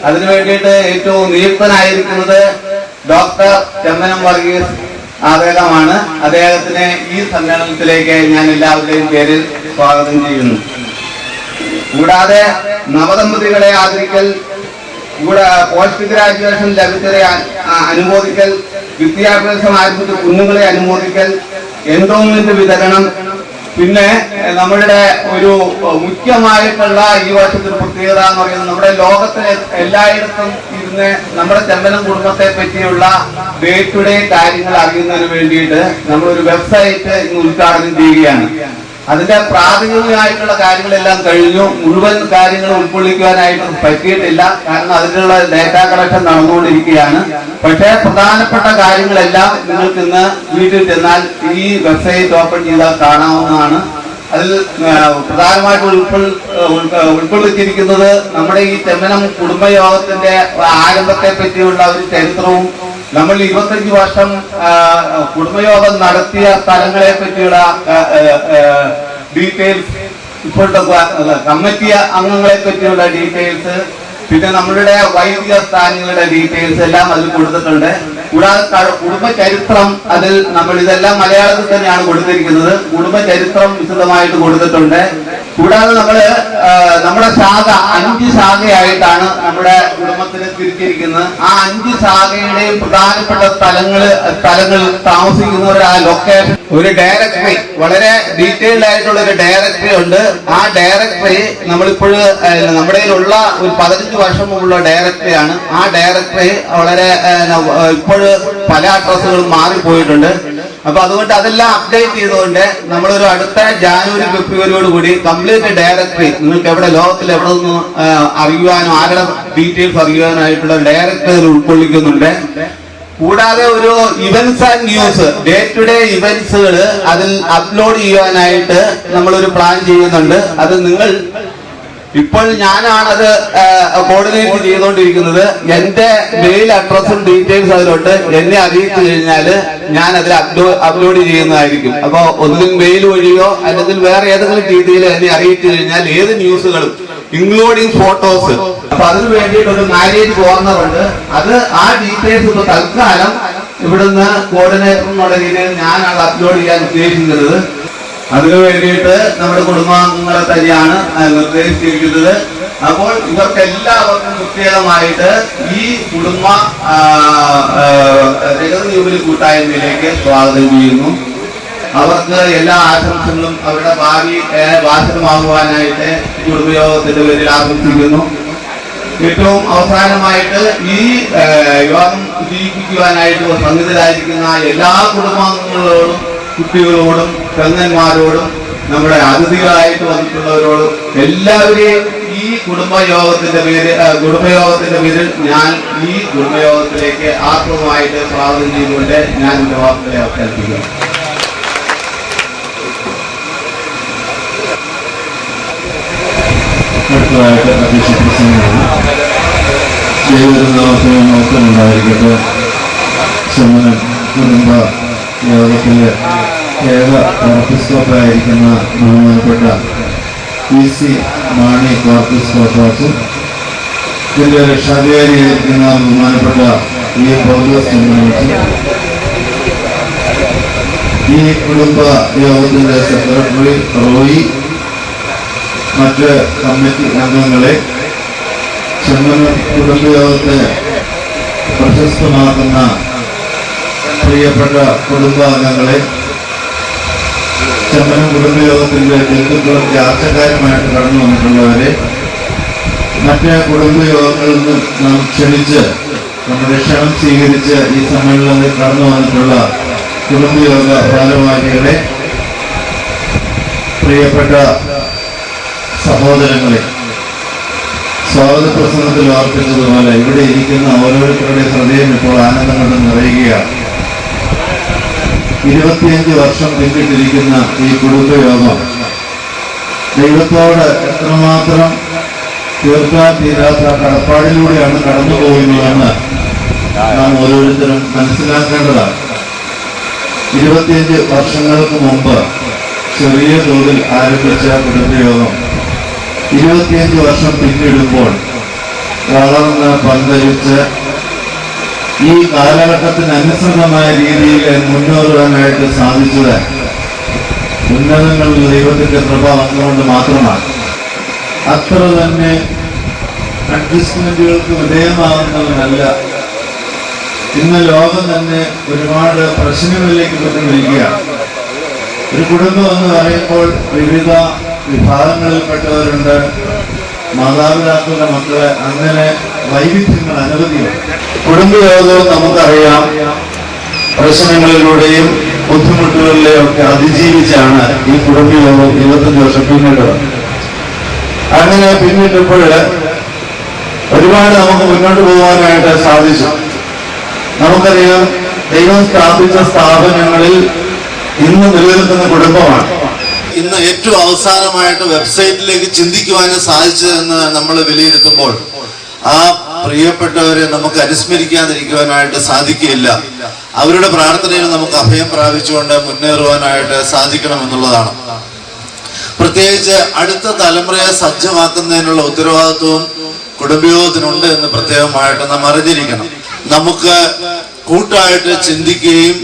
അതിനു വേണ്ടിയിട്ട് ഏറ്റവും നിയുക്തനായിരിക്കുന്നത് ഡോക്ടർ ചെമ്മനം വർഗീസ് അദ്ദേഹമാണ്. അദ്ദേഹത്തിനെ ഈ സമ്മേളനത്തിലേക്ക് ഞാൻ എല്ലാവരുടെയും പേരിൽ സ്വാഗതം ചെയ്യുന്നു. കൂടാതെ നവദമ്പതികളെ ആദരിക്കൽ, പോസ്റ്റ് ഗ്രാജുവേഷൻ ലഭിച്ചവരെ അനുമോദിക്കൽ, വിദ്യാഭ്യാസം ആരംഭിച്ച കുഞ്ഞുങ്ങളെ അനുമോദിക്കൽ, എൻഡോമെന്റ് വിതരണം, പിന്നെ നമ്മളുടെ ഒരു മുഖ്യമായിട്ടുള്ള ഈ വർഷത്തിൽ പ്രത്യേകത എന്ന് പറയുന്നത് നമ്മുടെ ലോകത്തിലെ എല്ലായിടത്തും ഇരുന്ന് നമ്മുടെ ചെമ്മനം കുടുംബത്തെ പറ്റിയുള്ള ഡേ ടു ഡേ കാര്യങ്ങൾ അറിയുന്നതിന് വേണ്ടിയിട്ട് നമ്മളൊരു വെബ്സൈറ്റ് ഇന്ന് ഉദ്ഘാടനം ചെയ്യുകയാണ്. അതിന്റെ പ്രാഥമികമായിട്ടുള്ള കാര്യങ്ങളെല്ലാം കഴിഞ്ഞു. മുഴുവൻ കാര്യങ്ങളും ഉൾക്കൊള്ളിക്കുവാനായിട്ട് പറ്റിയിട്ടില്ല, കാരണം അതിനുള്ള ഡേറ്റ കളക്ഷൻ നടന്നുകൊണ്ടിരിക്കുകയാണ്. പക്ഷേ പ്രധാനപ്പെട്ട കാര്യങ്ങളെല്ലാം നിങ്ങൾക്ക് ഇന്ന് വീട്ടിൽ ചെന്നാൽ ഈ വെബ്സൈറ്റ് ഓപ്പൺ ചെയ്താൽ കാണാവുന്നതാണ്. അതിൽ പ്രധാനമായിട്ട് ഉൾക്കൊള്ളിച്ചിരിക്കുന്നത് നമ്മുടെ ഈ ചെമ്മനം കുടുംബയോഗത്തിന്റെ ആരംഭത്തെ പറ്റിയുള്ള ഒരു ചരിത്രവും, നമ്മൾ 25 വർഷം കുടുംബയോഗം നടത്തിയ സ്ഥലങ്ങളെ പറ്റിയുള്ള ഡീറ്റെയിൽസ്, ഇപ്പോഴത്തെ കമ്മിറ്റി അംഗങ്ങളെ പറ്റിയുള്ള ഡീറ്റെയിൽസ്, പിന്നെ നമ്മളുടെ വൈദിക സ്ഥാനങ്ങളുടെ ഡീറ്റെയിൽസ് എല്ലാം അതിൽ കൊടുത്തിട്ടുണ്ട്. കൂടാതെ കുടുംബ ചരിത്രം, അതിൽ നമ്മൾ ഇതെല്ലാം മലയാളത്തിൽ തന്നെയാണ് കൊടുത്തിരിക്കുന്നത്. കുടുംബ ചരിത്രം വിശദമായിട്ട് കൊടുത്തിട്ടുണ്ട്. കൂടാതെ നമ്മുടെ ശാഖ 5 ശാഖയായിട്ടാണ് നമ്മുടെ കുടുംബത്തിനെ തിരിച്ചിരിക്കുന്നത്. ആ 5 ശാഖയുടെയും പ്രധാനപ്പെട്ട സ്ഥലങ്ങൾ താമസിക്കുന്നവരുടെ ആ ലൊക്കേഷൻ, ഒരു ഡയറക്ടറി, വളരെ ഡീറ്റെയിൽഡ് ആയിട്ടുള്ള ഒരു ഡയറക്ടറി ഉണ്ട്. ആ ഡയറക്ടറി നമ്മളിപ്പോൾ നമ്മുടെ ഉള്ള ഒരു 15 വർഷം മുമ്പുള്ള ഡയറക്ടറിയാണ്. ആ ഡയറക്ടറി വളരെ ഇപ്പോൾ പല അഡ്രസ്സുകളും മാറിപ്പോയിട്ടുണ്ട്. അപ്പൊ അതുകൊണ്ട് അതെല്ലാം അപ്ഡേറ്റ് ചെയ്തുകൊണ്ട് നമ്മളൊരു അടുത്ത ജാനുവരി ഫെബ്രുവരിയോട് കൂടി കംപ്ലീറ്റ് ഡയറക്ടറി, നിങ്ങൾക്ക് എവിടെ ലോകത്തിൽ എവിടെ നിന്ന് അറിയുവാനോ ആരുടെ ഡീറ്റെയിൽസ് അറിയുവാനായിട്ടുള്ള ഡയറക്ടറി ഉൾക്കൊള്ളിക്കുന്നുണ്ട്. കൂടാതെ ഒരു events and news, day to day ഇവന്റ്സുകൾ അതിൽ അപ്ലോഡ് ചെയ്യുവാനായിട്ട് നമ്മളൊരു പ്ലാൻ ചെയ്യുന്നുണ്ട്. അത് നിങ്ങൾ ഇപ്പോൾ ഞാനാണത് കോർഡിനേറ്റ് ചെയ്തുകൊണ്ടിരിക്കുന്നത്. എന്റെ മെയിൽ അഡ്രസ്സും ഡീറ്റെയിൽസ് അതിലുണ്ട്. എന്നെ അറിയിച്ചു കഴിഞ്ഞാൽ ഞാൻ അതിൽ അപ്ലോഡ് ചെയ്യുന്നതായിരിക്കും. അപ്പൊ ഒന്നുകിൽ മെയിൽ വഴിയോ അല്ലെങ്കിൽ വേറെ ഏതെങ്കിലും രീതിയിൽ എന്നെ അറിയിച്ചു കഴിഞ്ഞാൽ ഏത് ന്യൂസുകളും ഇൻക്ലൂഡിങ് ഫോട്ടോസ്, അപ്പൊ അതിന് വേണ്ടിയിട്ട് ഒരു മാരേജ് കോർണറുണ്ട്. അത് ആ ഡീറ്റെയിൽസ് ഇപ്പൊ തൽക്കാലം ഇവിടുന്ന് കോർഡിനേറ്റർ എന്നുള്ള രീതിയിൽ ഞാനാണ് അപ്ലോഡ് ചെയ്യാൻ ഉദ്ദേശിക്കുന്നത്. അതിനു വേണ്ടിയിട്ട് നമ്മുടെ കുടുംബാംഗങ്ങളെ തന്നെയാണ് നിർദ്ദേശിച്ചിരിക്കുന്നത്. അപ്പോൾ ഇവർക്കെല്ലാവർക്കും പ്രത്യേകമായിട്ട് ഈ കുടുംബ ജഗത് കൂട്ടായ്മയിലേക്ക് സ്വാഗതം ചെയ്യുന്നു. അവർക്ക് എല്ലാ ആശംസകളും അവരുടെ ഭാവി വാസനമാകുവാനായിട്ട് കുടുംബയോഗത്തിന്റെ പേരിൽ ആശംസിക്കുന്നു. ഏറ്റവും അവസാനമായിട്ട് ഈ യോഗം വിജയിപ്പിക്കുവാനായിട്ട് സംഗതിയിലായിരിക്കുന്ന എല്ലാ കുടുംബാംഗങ്ങളോടും, കുട്ടികളോടും, പെങ്ങന്മാരോടും, നമ്മുടെ അതിഥികളായിട്ട് വന്നിട്ടുള്ളവരോടും എല്ലാവരെയും ഈ കുടുംബയോഗത്തിന്റെ പേരിൽ ഞാൻ ഈ കുടുംബയോഗത്തിലേക്ക് ആത്മമായിട്ട് സ്വാഗതം ചെയ്തുകൊണ്ട് ഞാൻ എന്റെ വാക്കുകളെ അവസാനിപ്പിക്കുന്നു. അടുത്തതായിട്ട് അധ്യക്ഷ പ്രസംഗമാണ്. ദൈവനാമത്തിന് നോക്കുന്നുണ്ടായിരിക്കട്ടെ. ചെമ്മനം കുടുംബ യോഗത്തിലെ ഏക എപ്പിസ്കോപ്പായിരിക്കുന്ന ബഹുമാനപ്പെട്ട PC മാണി എപ്പിസ്കോപ്പാസും ഇതിന്റെ രക്ഷാധികാരിയായിരിക്കുന്ന ബഹുമാനപ്പെട്ട പൗലോസ് ചെമ്മനച്ചും, ഈ കുടുംബ യോഗത്തിന്റെ സെക്രട്ടറി റോയി, മറ്റ് കമ്മിറ്റി അംഗങ്ങളെ, ചെമ്മനം കുടുംബയോഗത്തെ പ്രശസ്തമാക്കുന്ന പ്രിയപ്പെട്ട കുടുംബാംഗങ്ങളെ, ചെമ്മനം കുടുംബയോഗത്തിന്റെ ബന്ധുക്കളും യാത്രക്കാരുമായിട്ട് കടന്നു വന്നിട്ടുള്ളവരെ, മറ്റ് കുടുംബയോഗങ്ങളിൽ നിന്ന് നാം ക്ഷണിച്ച് നമ്മുടെ ക്ഷണം സ്വീകരിച്ച് ഈ സമ്മേളനത്തിൽ കടന്നു വന്നിട്ടുള്ള കുടുംബയോഗ ഭാരവാഹികളെ, പ്രിയപ്പെട്ട സഹോദരങ്ങളെ, സ്വാഗത പ്രസംഗത്തിൽ ഓർപ്പിച്ചതുപോലെ ഇവിടെ ഇരിക്കുന്ന ഓരോരുത്തരുടെ ഹൃദയം ഇപ്പോൾ ആനന്ദം കൊണ്ട് നിറയുകയാണ്. 25 വർഷം പിന്നിട്ടിരിക്കുന്ന ഈ കുടുംബയോഗം ദൈവത്തോട് എത്രമാത്രം തീർക്കാൻ തീരാത്ത കടപ്പാടിലൂടെയാണ് കടന്നു പോകുന്നതെന്ന് നാം ഓരോരുത്തരും മനസ്സിലാക്കേണ്ടതാണ്. 25 വർഷങ്ങൾക്ക് മുമ്പ് ചെറിയ തോതിൽ ആരംഭിച്ച കുടുംബയോഗം 25 വർഷം പിന്നിടുമ്പോൾ വളർന്ന് പന്തലിച്ച് ഈ കാലഘട്ടത്തിന് അനുസൃതമായ രീതിയിൽ മുന്നേറുവാനായിട്ട് സാധിച്ചത് ഉന്നതങ്ങളിൽ ദൈവത്തിന്റെ കൃപ വന്നുകൊണ്ട് മാത്രമാണ്. അത്ര തന്നെ അഡ്ജസ്റ്റ്മെന്റുകൾക്ക് വിധേയമാകുന്നവനല്ല. ഇന്ന് ലോകം തന്നെ ഒരുപാട് പ്രശ്നങ്ങളിലേക്ക് കൊണ്ടുവരികയാണ്. ഒരു കുടുംബം എന്ന് പറയുമ്പോൾ വിവിധ വിഭാഗങ്ങളിൽപ്പെട്ടവരുണ്ട്, മാതാപിതാക്കളുടെ മക്കള്, അങ്ങനെ വൈവിധ്യങ്ങൾ അനവധിയാണ്. കുടുംബയോഗവും നമുക്കറിയാം പ്രശ്നങ്ങളിലൂടെയും ബുദ്ധിമുട്ടുകളിലെയും ഒക്കെ അതിജീവിച്ചാണ് ഈ കുടുംബയോഗം 25 വർഷം പിന്നിട്ടത്. അങ്ങനെ പിന്നിട്ടപ്പോൾ ഒരുപാട് നമുക്ക് മുന്നോട്ട് പോകാനായിട്ട് സാധിച്ചു. നമുക്കറിയാം ദൈവം സ്ഥാപിച്ച സ്ഥാപനങ്ങളിൽ ഇന്ന് നിലനിൽക്കുന്ന കുടുംബമാണ്. ഇന്ന് ഏറ്റവും അവസാനമായിട്ട് വെബ്സൈറ്റിലേക്ക് ചിന്തിക്കുവാനും സാധിച്ചതെന്ന് നമ്മൾ വിലയിരുത്തുമ്പോൾ ആ പ്രിയപ്പെട്ടവരെ നമുക്ക് അനുസ്മരിക്കാതിരിക്കുവാനായിട്ട് സാധിക്കുകയില്ല. അവരുടെ പ്രാർത്ഥനയിൽ നമുക്ക് അഭയം പ്രാപിച്ചുകൊണ്ട് മുന്നേറുവാനായിട്ട് സാധിക്കണമെന്നുള്ളതാണ്. പ്രത്യേകിച്ച് അടുത്ത തലമുറയെ സജ്ജമാക്കുന്നതിനുള്ള ഉത്തരവാദിത്വവും കുടുംബയോഗത്തിനുണ്ട് എന്ന് പ്രത്യേകമായിട്ട് നാം അറിഞ്ഞിരിക്കണം. നമുക്ക് കൂട്ടായിട്ട് ചിന്തിക്കുകയും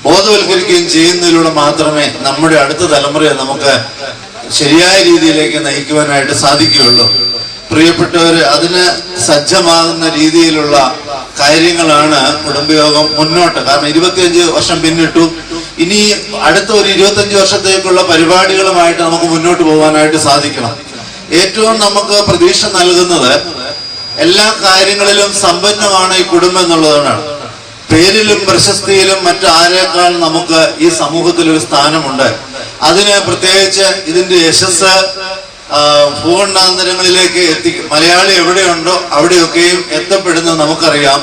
ബോധവൽക്കരിക്കുകയും ചെയ്യുന്നതിലൂടെ മാത്രമേ നമ്മുടെ അടുത്ത തലമുറയെ നമുക്ക് ശരിയായ രീതിയിലേക്ക് നയിക്കുവാനായിട്ട് സാധിക്കുകയുള്ളൂ. പ്രിയപ്പെട്ടവര്, അതിന് സജ്ജമാകുന്ന രീതിയിലുള്ള കാര്യങ്ങളാണ് കുടുംബയോഗം മുന്നോട്ട്. കാരണം 25 വർഷം പിന്നിട്ടു. ഇനി അടുത്ത ഒരു 25 വർഷത്തേക്കുള്ള പരിപാടികളുമായിട്ട് നമുക്ക് മുന്നോട്ട് പോകാനായിട്ട് സാധിക്കണം. ഏറ്റവും നമുക്ക് പ്രതീക്ഷ നൽകുന്നത് എല്ലാ കാര്യങ്ങളിലും സമ്പന്നമാണ് ഈ കുടുംബം എന്നുള്ളതാണ്. പേരിലും പ്രശസ്തിയിലും മറ്റാരേക്കാൾ നമുക്ക് ഈ സമൂഹത്തിൽ ഒരു സ്ഥാനമുണ്ട്. അതിന് പ്രത്യേകിച്ച് ഇതിന്റെ യശസ് ഭൂഖണ്ഡാന്തരങ്ങളിലേക്ക് മലയാളി എവിടെയുണ്ടോ അവിടെയൊക്കെയും എത്തപ്പെടുന്നത് നമുക്കറിയാം.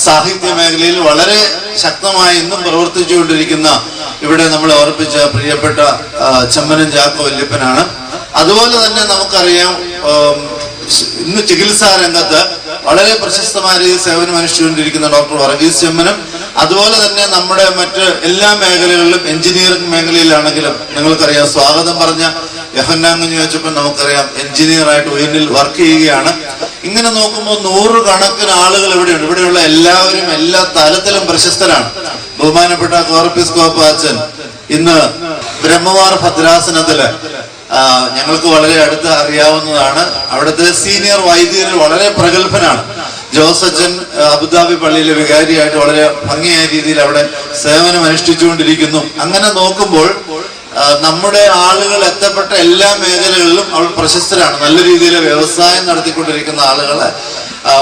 സാഹിത്യ മേഖലയിൽ വളരെ ശക്തമായി ഇന്നും പ്രവർത്തിച്ചുകൊണ്ടിരിക്കുന്ന ഇവിടെ നമ്മൾ ഓർപ്പിച്ച പ്രിയപ്പെട്ട ചെമ്മനം ചാക്കോ വല്യപ്പനാണ്. അതുപോലെ തന്നെ നമുക്കറിയാം ഇന്ന് ചികിത്സാ രംഗത്ത് വളരെ പ്രശസ്തമായ രീതിയിൽ സേവനം അനുഷ്ഠിച്ചുകൊണ്ടിരിക്കുന്ന ഡോക്ടർ വർഗീസ് ചെമ്മനം. അതുപോലെ തന്നെ നമ്മുടെ മറ്റ് എല്ലാ മേഖലകളിലും എഞ്ചിനീയറിംഗ് മേഖലയിലാണെങ്കിലും നിങ്ങൾക്കറിയാം സ്വാഗതം പറഞ്ഞ യഹന്നാങ്കുഞ്ഞ് വെച്ചപ്പോൾ നമുക്കറിയാം എഞ്ചിനീയറായിട്ട് ഉയർന്നിൽ വർക്ക് ചെയ്യുകയാണ്. ഇങ്ങനെ നോക്കുമ്പോൾ 100 കണക്കിന് ആളുകൾ ഇവിടെയുണ്ട്. ഇവിടെയുള്ള എല്ലാവരും എല്ലാ തലത്തിലും പ്രശസ്തരാണ്. ബഹുമാനപ്പെട്ട കോർപ്പിസ്കോപ്പ് അച്ഛൻ ഇന്ന് ബ്രഹ്മവാർ ഭദ്രാസനത്തില് ഞങ്ങൾക്ക് വളരെ അടുത്ത് അറിയാവുന്നതാണ്. അവിടുത്തെ സീനിയർ വൈദ്യരിൽ വളരെ പ്രഗത്ഭനാണ്. ജോസച്ചൻ അബുദാബി പള്ളിയിലെ വികാരിയായിട്ട് വളരെ ഭംഗിയായ രീതിയിൽ അവിടെ സേവനം അനുഷ്ഠിച്ചുകൊണ്ടിരിക്കുന്നു. അങ്ങനെ നോക്കുമ്പോൾ നമ്മുടെ ആളുകൾ എത്തപ്പെട്ട എല്ലാ മേഖലകളിലും അവൾ പ്രശസ്തരാണ്. നല്ല രീതിയിൽ വ്യവസായം നടത്തിക്കൊണ്ടിരിക്കുന്ന ആളുകള്,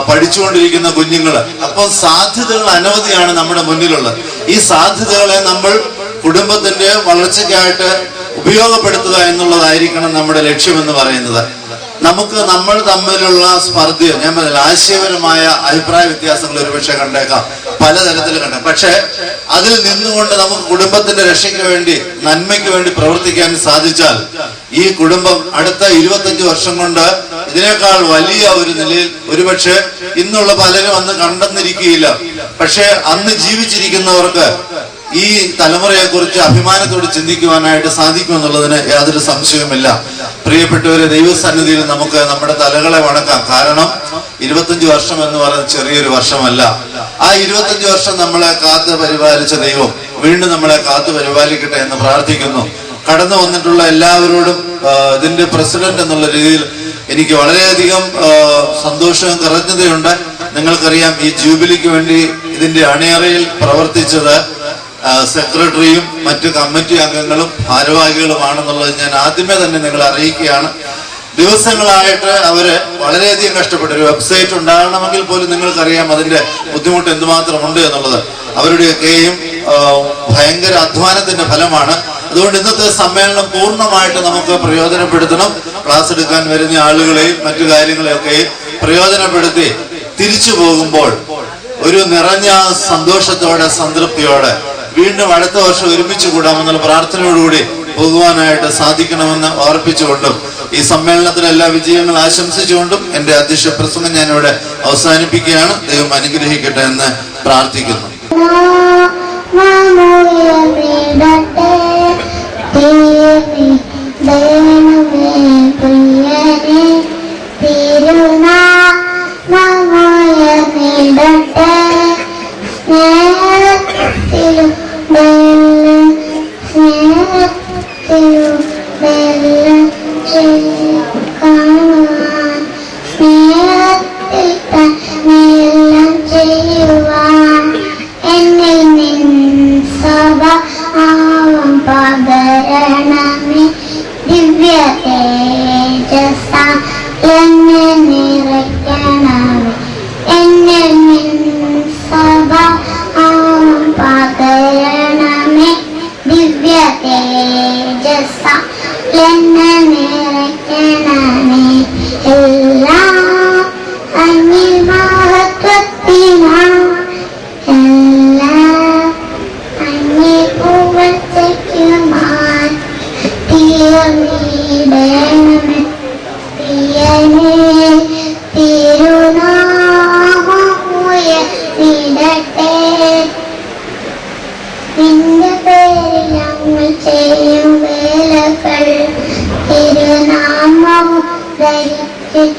പഠിച്ചുകൊണ്ടിരിക്കുന്ന കുഞ്ഞുങ്ങള്. അപ്പം സാധ്യതകൾ അനവധിയാണ് നമ്മുടെ മുന്നിലുള്ളത്. ഈ സാധ്യതകളെ നമ്മൾ കുടുംബത്തിന്റെ വളർച്ചയ്ക്കായിട്ട് ഉപയോഗപ്പെടുത്തുക എന്നുള്ളതായിരിക്കണം നമ്മുടെ ലക്ഷ്യമെന്ന് പറയുന്നത്. നമുക്ക് നമ്മൾ തമ്മിലുള്ള സ്പർദ്ധയോ ഞാൻ പറഞ്ഞില്ല ആശയപരമായ അഭിപ്രായ വ്യത്യാസങ്ങൾ ഒരുപക്ഷെ കണ്ടേക്കാം, പലതരത്തിൽ കണ്ടേക്കാം. പക്ഷെ അതിൽ നിന്നുകൊണ്ട് നമുക്ക് കുടുംബത്തിന്റെ രക്ഷയ്ക്ക് വേണ്ടി നന്മയ്ക്ക് വേണ്ടി പ്രവർത്തിക്കാൻ സാധിച്ചാൽ ഈ കുടുംബം അടുത്ത 25 വർഷം കൊണ്ട് ഇതിനേക്കാൾ വലിയ ഒരു നിലയിൽ ഒരുപക്ഷെ ഇന്നുള്ള പലരും അന്ന് കണ്ടെന്നിരിക്കുകയില്ല. പക്ഷെ അന്ന് ജീവിച്ചിരിക്കുന്നവർക്ക് ഈ തലമുറയെ കുറിച്ച് അഭിമാനത്തോട് ചിന്തിക്കുവാനായിട്ട് സാധിക്കുമെന്നുള്ളതിന് യാതൊരു സംശയവുമില്ല. പ്രിയപ്പെട്ടവരെ, ദൈവസന്നിധിയിൽ നമുക്ക് നമ്മുടെ തലകളെ വണക്കാം. കാരണം 25 വർഷം എന്ന് പറയുന്നത് ചെറിയൊരു വർഷമല്ല. ആ 25 വർഷം നമ്മളെ കാത്തു പരിപാലിച്ച ദൈവം വീണ്ടും നമ്മളെ കാത്തു പരിപാലിക്കട്ടെ എന്ന് പ്രാർത്ഥിക്കുന്നു. കടന്നു വന്നിട്ടുള്ള എല്ലാവരോടും ഇതിന്റെ പ്രസിഡന്റ് എന്നുള്ള രീതിയിൽ എനിക്ക് വളരെയധികം സന്തോഷവും കൃതജ്ഞതയുണ്ട്. നിങ്ങൾക്കറിയാം ഈ ജൂബിലിക്ക് വേണ്ടി ഇതിന്റെ അണിയറയിൽ പ്രവർത്തിച്ചത് സെക്രട്ടറിയും മറ്റു കമ്മിറ്റി അംഗങ്ങളും ഭാരവാഹികളുമാണെന്നുള്ളത് ഞാൻ ആദ്യമേ തന്നെ നിങ്ങളെ അറിയിക്കുകയാണ്. ദിവസങ്ങളായിട്ട് അവര് വളരെയധികം കഷ്ടപ്പെട്ടു. ഒരു വെബ്സൈറ്റ് ഉണ്ടാകണമെങ്കിൽ പോലും നിങ്ങൾക്കറിയാം അതിന്റെ ബുദ്ധിമുട്ട് എന്തുമാത്രം ഉണ്ട് എന്നുള്ളത്. അവരുടെയൊക്കെയും ഭയങ്കര അധ്വാനത്തിന്റെ ഫലമാണ്. അതുകൊണ്ട് ഇന്നത്തെ സമ്മേളനം പൂർണ്ണമായിട്ട് നമുക്ക് പ്രയോജനപ്പെടുത്തണം. ക്ലാസ് എടുക്കാൻ വരുന്ന ആളുകളെയും മറ്റു കാര്യങ്ങളെയൊക്കെയും പ്രയോജനപ്പെടുത്തി തിരിച്ചു പോകുമ്പോൾ ഒരു നിറഞ്ഞ സന്തോഷത്തോടെ സംതൃപ്തിയോടെ വീണ്ടും അടുത്ത വർഷം ഒരുമിച്ച് കൂടാമെന്നുള്ള പ്രാർത്ഥനയോടുകൂടി പോകുവാനായിട്ട് സാധിക്കണമെന്ന് ഓർപ്പിച്ചുകൊണ്ടും ഈ സമ്മേളനത്തിന് എല്ലാ വിജയങ്ങൾ ആശംസിച്ചുകൊണ്ടും എന്റെ അധ്യക്ഷ പ്രസംഗം ഞാനിവിടെ അവസാനിപ്പിക്കുകയാണ്. ദൈവം അനുഗ്രഹിക്കട്ടെ എന്ന് പ്രാർത്ഥിക്കുന്നു. തിരുനാ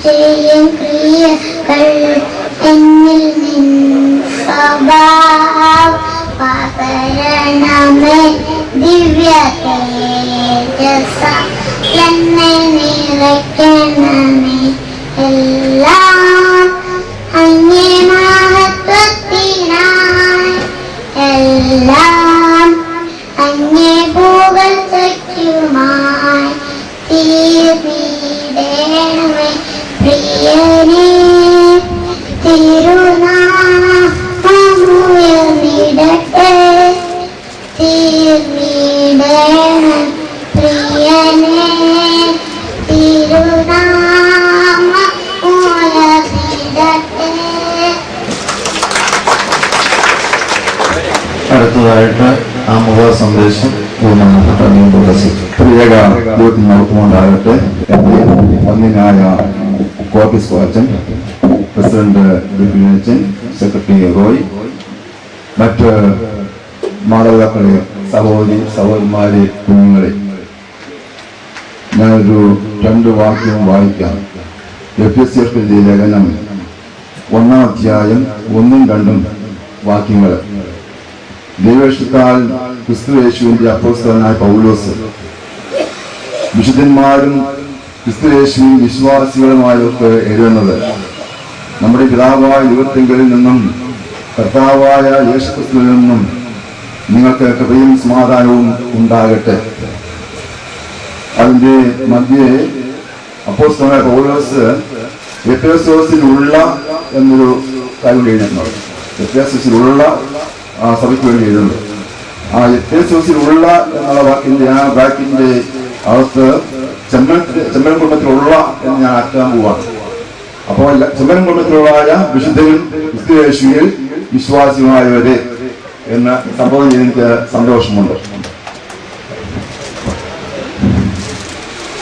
ചെയ്യും ക്രിയകൾ എന്നിൽ നിൻ സ്വഭാവം പകരണമേ ദിവ്യ തേജസ്സ എന്നെ നിറയ്ക്കണമേ എല്ലാം അങ്ങേ മഹത്വത്തിനായി എല്ലാം അങ്ങേ പുകഴ്ചയ്ക്കുമായി തീർന്നിടണമേ പ്രിയനേ തിരുനാമമുയർന്നിടട്ടെ തീർന്നിടണം പ്രിയനേ തിരുനാമമുയർന്നിടട്ടെ. അടുത്തതായിട്ട് ആമുഖ സന്ദേശം പൂർണ്ണപ്പെട്ട പ്രിയക ദൈവത്തിന് നടക്കുന്നുണ്ടാകട്ടെ. വന്യനായ കോർട്ടിസ് കോച്ചൻ, പ്രസിഡന്റ് ബിപിനച്ചൻ, സെക്രട്ടറി റോയ്, മറ്റ് മാതാപിതാക്കളെ, സഹോദരിമാരെ, കുഞ്ഞുങ്ങളെ, ഞാനൊരു 2 വാക്യം വായിക്കാം. എഫെസ്യർക്ക് എഴുതിയ ലേഖനം 1-ാം അധ്യായം 1-2 വാക്യങ്ങൾ. ദൈവേഷ്ടത്താൽ ക്രിസ്തുയേശുവിന്റെ അപ്പോസ്തലനായ പൗലോസ് വിശുദ്ധന്മാരും ക്രിസ്തുയേശുവിൻ വിശ്വാസികളുമായൊക്കെ എഴുതുന്നത്, നമ്മുടെ പിതാവായ ദൈവത്തിങ്കലിൽ നിന്നും കർത്താവായ യേശുക്രിസ്തുവിൽ നിന്നും നിങ്ങൾക്ക് കൃപയും സമാധാനവും ഉണ്ടാകട്ടെ. അതിന്റെ മധ്യേ അപ്പോസ്തലനായ പൗലോസ് എഫെസോസിലുള്ള എന്നൊരു കാര്യം എഴുതുന്നത്. എഫെസോസിലുള്ള സഭയ്ക്ക് വേണ്ടി എഴുതുന്നത്. ആ എഫെസോസിലുള്ള എന്നുള്ള വാക്കിന്റെ അവസ്ഥ ചെമ്മൻ കുടുംബത്തിലുള്ള എന്ന് ഞാൻ ആക്കാൻ പോവാണ്. അപ്പോൾ ചെമ്മൻ കുടുംബത്തിലുള്ളതായ വിശുദ്ധരും ക്രിസ്തുയേശുവിൽ വിശ്വാസികളായവരെ എന്ന് സംബോധന ചെയ്ത് എനിക്ക് സന്തോഷമുണ്ട്.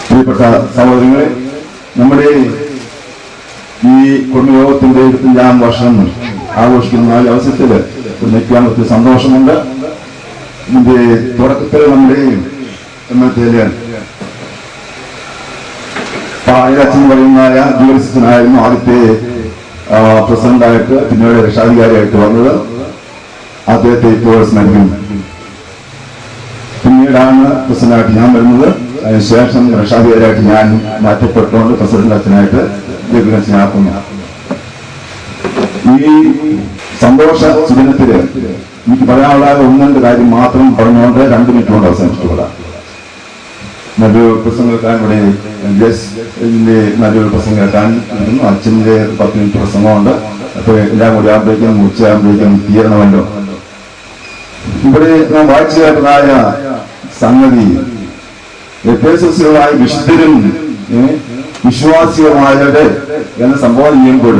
പ്രിയപ്പെട്ട സഹോദരങ്ങളെ, നമ്മുടെ ഈ കുടുംബയോഗത്തിന്റെ 25-ാം വർഷം ആഘോഷിക്കുന്ന അവസരത്തിൽ നിൽക്കാൻ ഒത്തിരി സന്തോഷമുണ്ട്. ഇതിന്റെ തുടക്കത്തിൽ നമ്മുടെ പാഴച്ചൻ പറയുന്നതായ ജോലിസിനായിരുന്നു ആദ്യത്തെ പ്രസിഡന്റായിട്ട്, പിന്നീട് രക്ഷാധികാരിയായിട്ട് വന്നത്. അദ്ദേഹത്തെ ഇപ്പോൾ സ്മരിക്കുന്നു. പിന്നീടാണ് പ്രസിഡന്റായിട്ട് ഞാൻ വരുന്നത്. അതിനുശേഷം രക്ഷാധികാരിയായിട്ട് ഞാൻ മാറ്റപ്പെട്ടുകൊണ്ട് പ്രസിഡന്റ് അച്ഛനായിട്ട് അച്ഛനാക്കുന്നു. ഈ സന്തോഷ സുദിനത്തില് എനിക്ക് പറയാനുള്ള 1-2 കാര്യം മാത്രം പറഞ്ഞുകൊണ്ട് 2 മിനിറ്റ് കൊണ്ട് അവസാനിച്ചിട്ടുള്ള നല്ലൊരു പ്രസംഗം കേൾക്കാൻ ഇവിടെ നല്ലൊരു പ്രസംഗം കേൾക്കാൻ അച്ഛൻ്റെ 10 മിനിറ്റ് പ്രസംഗമുണ്ട്. അപ്പൊ എല്ലാം കൂടി ആകുമ്പോഴേക്കും ഉച്ചയാകുമ്പോഴേക്കും തീരണമല്ലോ. ഇവിടെ നാം വായിച്ചു കേട്ടതായ സംഗതി എഫെസോസിലുള്ളതായ വിശുദ്ധരും വിശ്വാസികളുമായവരുടെ എന്ന് സംബോധന ചെയ്യുമ്പോൾ